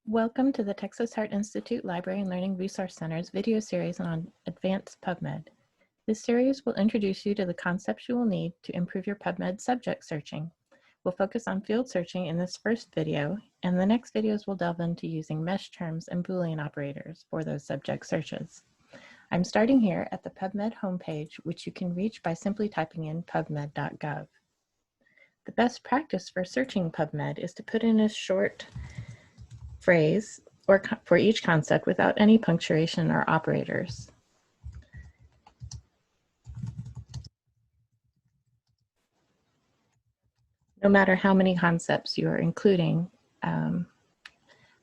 Welcome to the Texas Heart Institute Library and Learning Resource Center's video series on advanced PubMed. This series will introduce you to the concepts you will need to improve your PubMed subject searching. We'll focus on field searching in this first video, and the next videos will delve into using mesh terms and Boolean operators for those subject searches. I'm starting here at the PubMed homepage, which you can reach by simply typing in pubmed.gov. The best practice for searching PubMed is to put in a short phrase or for each concept without any punctuation or operators. No matter how many concepts you are including, I'm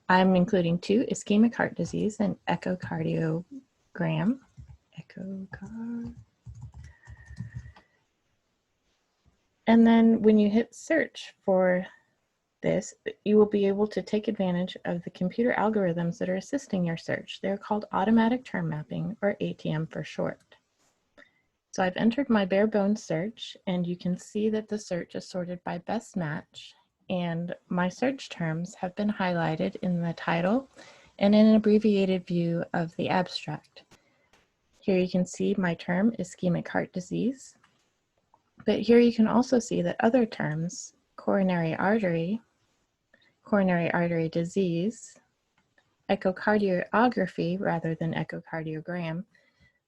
including 2, ischemic heart disease and echocardiogram. And then when you hit search for this, you will be able to take advantage of the computer algorithms that are assisting your search. They're called automatic term mapping, or ATM for short. So I've entered my bare bones search, and you can see that the search is sorted by best match, and my search terms have been highlighted in the title and in an abbreviated view of the abstract. Here you can see my term, ischemic heart disease, but here you can also see that other terms, coronary artery disease, echocardiography rather than echocardiogram,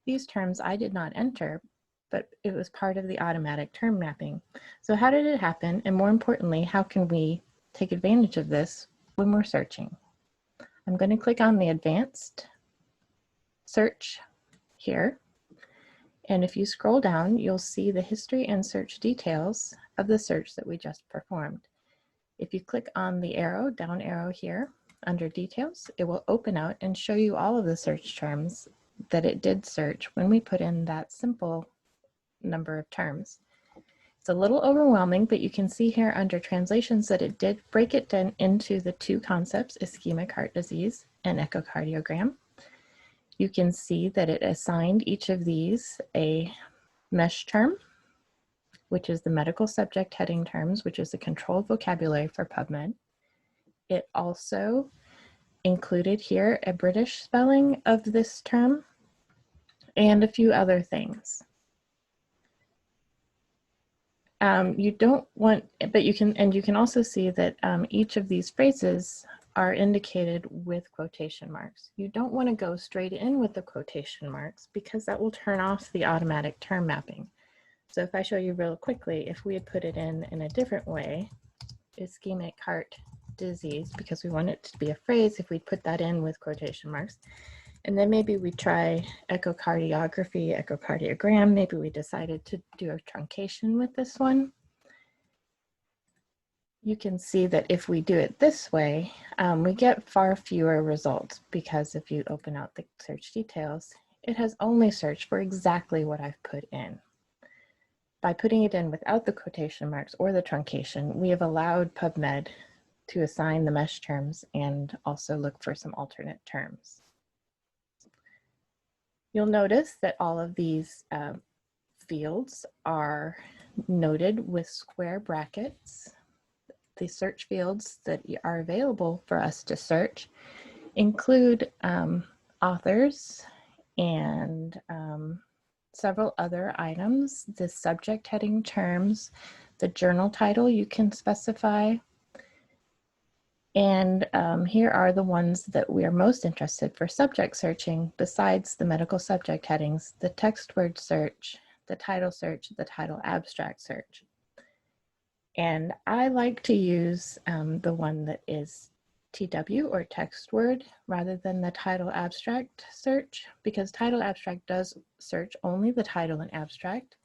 these terms I did not enter, but it was part of the automatic term mapping. So how did it happen? And more importantly, how can we take advantage of this when we're searching? I'm going to click on the advanced search here. And if you scroll down, you'll see the history and search details of the search that we just performed. If you click on the arrow, down arrow here, under details, it will open out and show you all of the search terms that it did search when we put in that simple number of terms. It's a little overwhelming, but you can see here under translations that it did break it down into the 2 concepts, ischemic heart disease and echocardiogram. You can see that it assigned each of these a mesh term, which is the medical subject heading terms, which is the controlled vocabulary for PubMed. It also included here a British spelling of this term and a few other things. You don't want, but you can also see that each of these phrases are indicated with quotation marks. You don't want to go straight in with the quotation marks because that will turn off the automatic term mapping. So if I show you real quickly, if we had put it in a different way, ischemic heart disease, because we want it to be a phrase, if we put that in with quotation marks, and then maybe we try echocardiography, echocardiogram, maybe we decided to do a truncation with this one. You can see that if we do it this way, we get far fewer results, because if you open out the search details, it has only searched for exactly what I've put in. By putting it in without the quotation marks or the truncation, we have allowed PubMed to assign the mesh terms and also look for some alternate terms. You'll notice that all of these fields are noted with square brackets. The search fields that are available for us to search include authors and several other items, the subject heading terms, the journal title you can specify. And here are the ones that we are most interested for subject searching besides the medical subject headings: the text word search, the title abstract search. And I like to use the one that is TW, or text word, rather than the title abstract search, because title abstract does search only the title and abstract.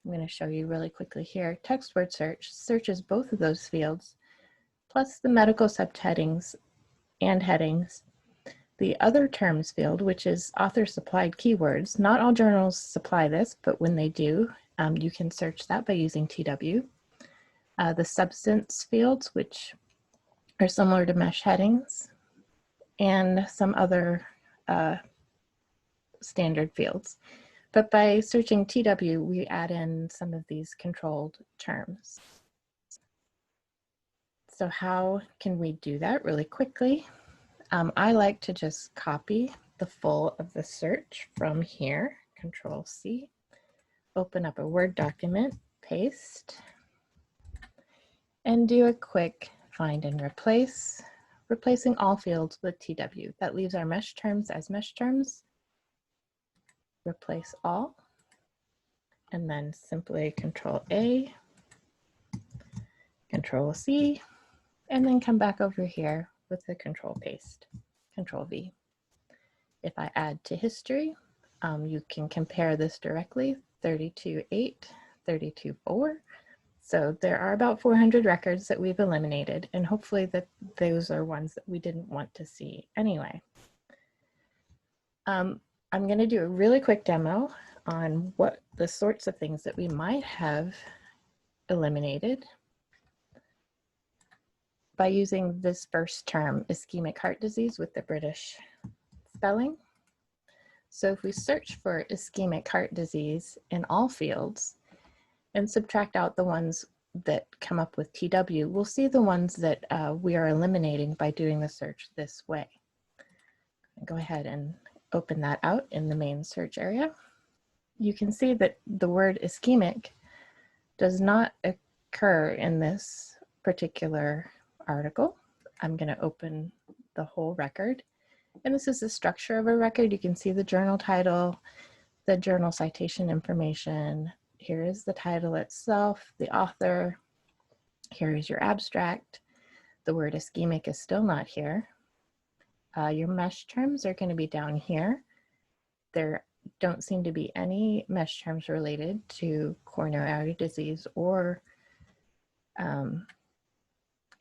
I'm going to show you really quickly here. Text word search searches both of those fields, plus the medical subheadings and headings. The other terms field, which is author supplied keywords. Not all journals supply this, but when they do, you can search that by using TW. The substance fields, which are similar to mesh headings, and some other standard fields. But by searching TW, we add in some of these controlled terms. So how can we do that really quickly? I like to just copy the full of the search from here, Control C, open up a Word document, paste, and do a quick find and replace, replacing all fields with TW. That leaves our mesh terms as mesh terms. Replace all, and then simply Control A, Control C, and then come back over here with the Control Paste, Control V. If I add to history, you can compare this directly, 32.8, 32.4. So there are about 400 records that we've eliminated, and hopefully that those are ones that we didn't want to see anyway. I'm going to do a really quick demo on what the sorts of things that we might have eliminated by using this first term, ischemic heart disease, with the British spelling. So if we search for ischemic heart disease in all fields and subtract out the ones that come up with TW, we'll see the ones that we are eliminating by doing the search this way. Go ahead and open that out in the main search area. You can see that the word ischemic does not occur in this particular article. I'm going to open the whole record. And this is the structure of a record. You can see the journal title, the journal citation information. Here is the title itself, the author. Here is your abstract. The word ischemic is still not here. Your mesh terms are going to be down here. There don't seem to be any mesh terms related to coronary artery disease or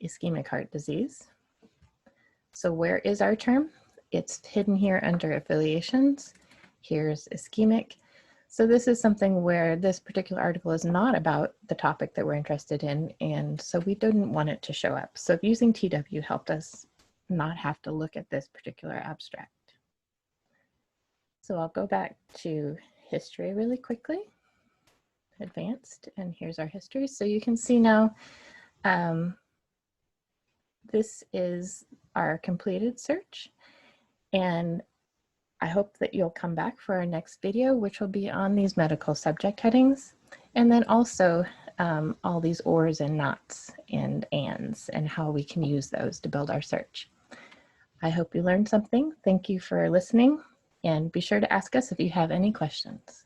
ischemic heart disease. So where is our term? It's hidden here under affiliations. Here's ischemic. So this is something where this particular article is not about the topic that we're interested in, and so we didn't want it to show up. So using TW helped us not have to look at this particular abstract. So I'll go back to history really quickly, advanced, and here's our history. So you can see now this is our completed search, and I hope that you'll come back for our next video, which will be on these medical subject headings, and then also all these ors and nots and ands and how we can use those to build our search. I hope you learned something. Thank you for listening, and be sure to ask us if you have any questions.